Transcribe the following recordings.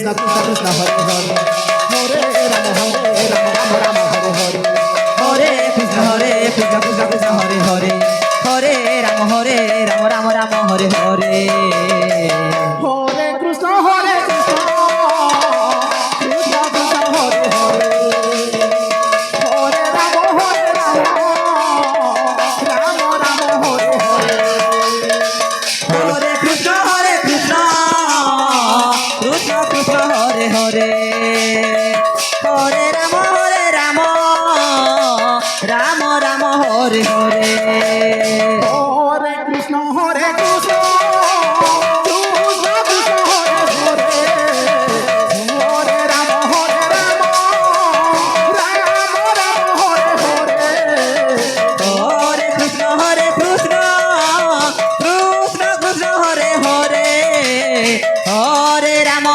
Krishna Krishna Krishna Hare Hare Hare Ram Ram Ram Hare Hare Hare Krishna Krishna Krishna Hare Hare Hare Ram Ram Ram Hare Hare Hare Krishna Krishna Krishna Krishna Hare Hare Hare Ram Ram Ram Hare Hare Hare Krishna Krishna Krishna Hare Hare Hare Ram Ram Ram Hare Hare Hare Krishna Krishna Krishna Krishna Hare Hare Hare Ram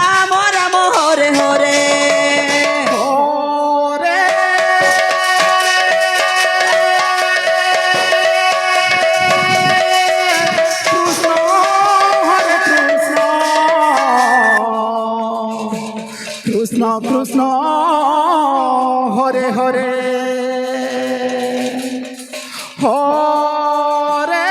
Ram Ram Hare Hare Hare Krishna Krishna Krishna Krishna Hare Hare Hare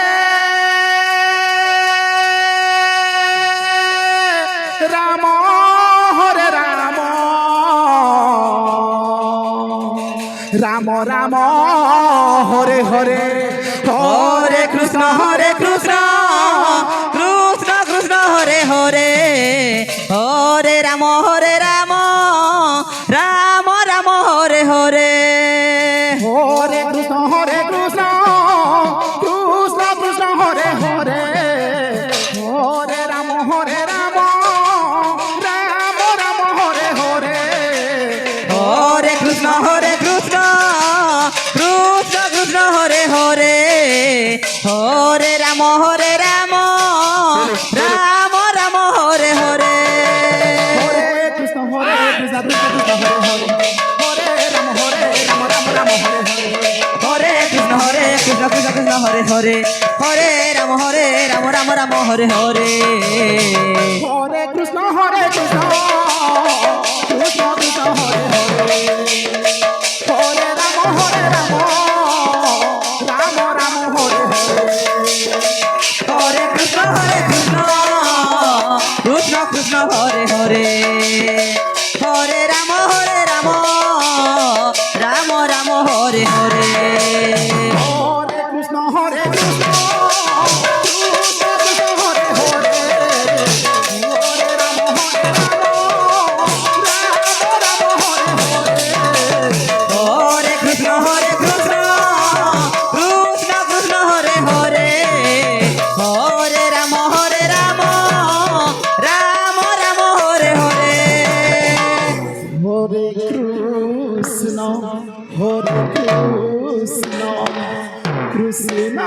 Ram Ram Ram Hare Hare Krishna Krishna Hare Hare Hare Ram Ram Ram Hare Hare Hare Krishna Krishna Krishna Krishna Hare Hare Hare Ram Ram Ram Hare Hare Hare Krishna Krishna Krishna Krishna Hare Hare Hare Ram Ram Ram Hare Hare Hare Krishna Krishna Krishna Krishna Hare Hare Hare Ram Ram Ram Hare Hare Hare Krishna Krishna Krishna Hare Hare Hare Ram Ram Ram Hare Hare Hare Krishna Krishna Krishna Krishna Hare Hare Hare Ram Ram Hare Hare Hare Krishna Krishna Krishna Krishna Hare Hare Hare Ram Ram Hare Hare Hare Krishna Krishna Krishna Krishna Hare Hare Hare Ram Ram Hare Hare Hare Krishna Krishna Krishna Krishna Hare Hare Hare Ram Ram Hare Hare Hare Krishna Krishna Krishna Krishna Hare Hare Hare Ram Ram Ram Hare Hare Hare Krishna Krishna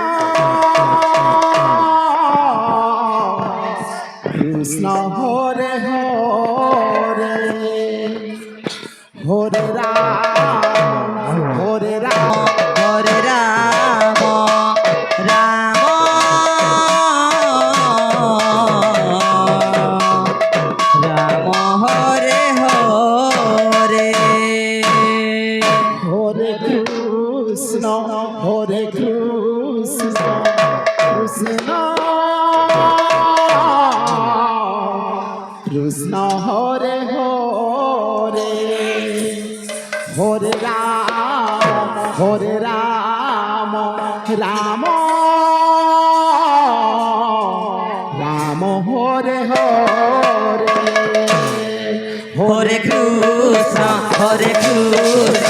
Krishna Hare Hare Hare Ram Hare Ram Ram Ram Hare Hare Hare Krishna Krishna Krishna Hare Hare Hare Ram Ram Ram Hare Hare Hare Krishna Krishna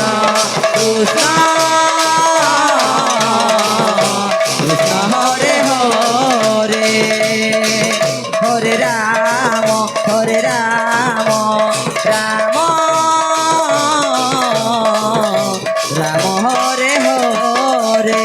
Krishna Hare Hare Hare Ram Ram Ram Hare Hare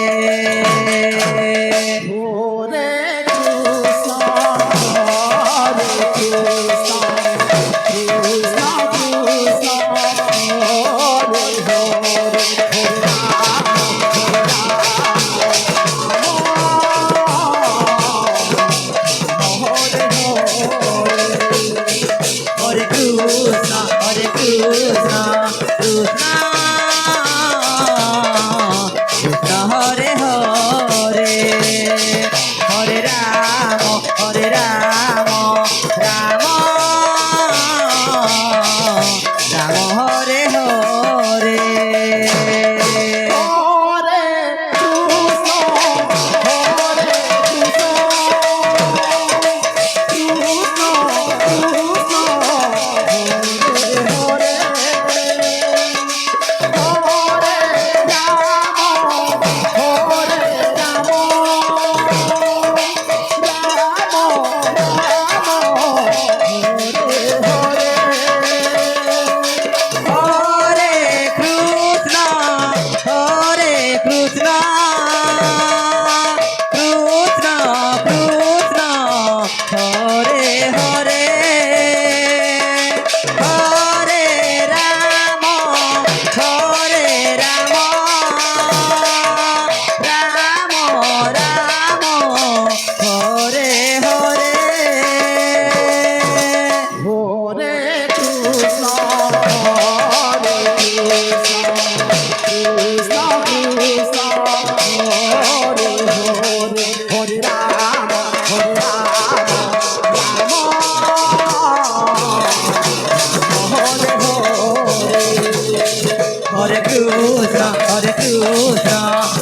Hare Krishna,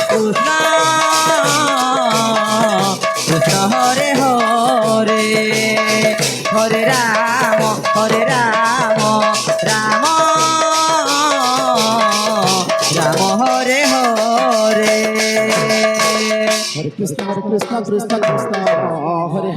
Krishna Krishna Hare Hare, Hare Rama, Rama Rama Hare Hare. Hare Krishna, Krishna Krishna, Hare Hare.